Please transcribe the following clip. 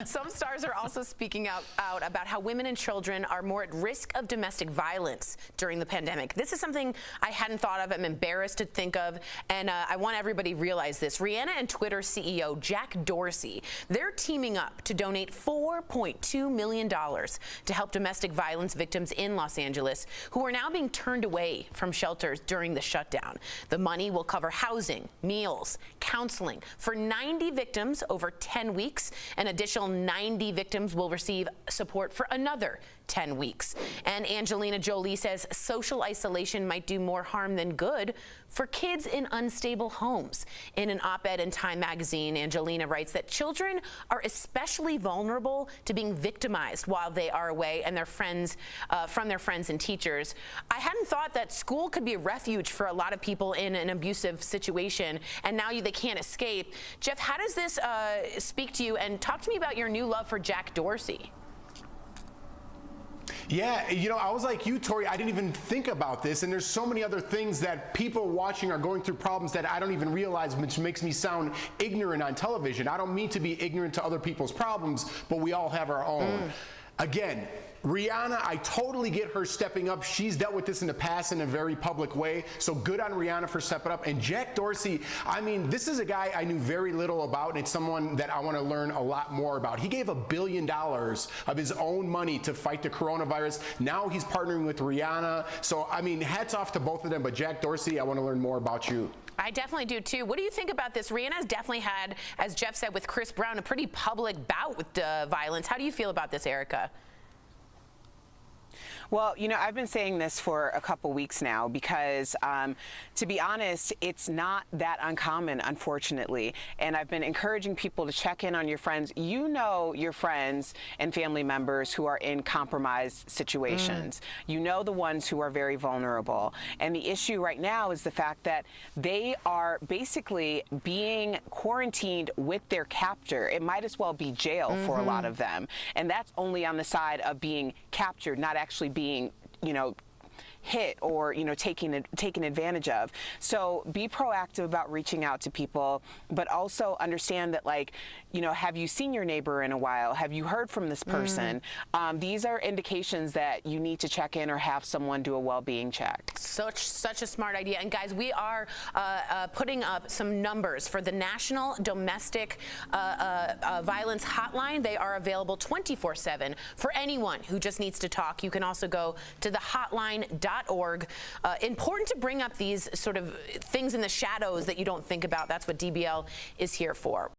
Some stars are also speaking out about how women and children are more at risk of domestic violence during the pandemic. This is something I hadn't thought of. I'm embarrassed to think of, and I want everybody to realize this. Rihanna and Twitter CEO Jack Dorsey, they're teaming up to donate $4.2 million to help domestic violence victims in Los Angeles who are now being turned away from shelters during the shutdown. The money will cover housing, meals, counseling for 90 victims over 10 weeks. An additional 90 victims will receive support for another 10 weeks. And Angelina Jolie says social isolation might do more harm than good for kids in unstable homes. In an op-ed in Time magazine, Angelina writes that children are especially vulnerable to being victimized while they are away and from their friends and teachers. I hadn't thought that school could be a refuge for a lot of people in an abusive situation, and now they can't escape. Jeff, how does this speak to you? And talk to me about your new love for Jack Dorsey. Yeah, I was like you, Tori. I didn't even think about this, and there's so many other things that people watching are going through problems that I don't even realize, which makes me sound ignorant on television. I don't mean to be ignorant to other people's problems, but we all have our own. Again, Rihanna, I totally get her stepping up. She's dealt with this in the past in a very public way, so good on Rihanna for stepping up. And Jack Dorsey, I mean, this is a guy I knew very little about, and it's someone that I want to learn a lot more about. He gave $1 billion of his own money to fight the coronavirus. Now he's partnering with Rihanna. So, I mean, hats off to both of them, but Jack Dorsey, I want to learn more about you. I definitely do, too. What do you think about this? Rihanna's definitely had, as Jeff said with Chris Brown, a pretty public bout with violence. How do you feel about this, Erica? Well, I've been saying this for a couple weeks now because, to be honest, it's not that uncommon, unfortunately. And I've been encouraging people to check in on your friends. You know your friends and family members who are in compromised situations. You know the ones who are very vulnerable. And the issue right now is the fact that they are basically being quarantined with their captor. It might as well be jail for a lot of them. And that's only on the side of being captured, not actually being, hit or, taken advantage of. So be proactive about reaching out to people, but also understand that, have you seen your neighbor in a while? Have you heard from this person? These are indications that you need to check in or have someone do a well-being check. Such a smart idea. And guys, we are putting up some numbers for the National Domestic Violence Hotline. They are available 24/7 for anyone who just needs to talk. You can also go to the hotline.org. Important to bring up these sort of things in the shadows that you don't think about. That's what DBL is here for.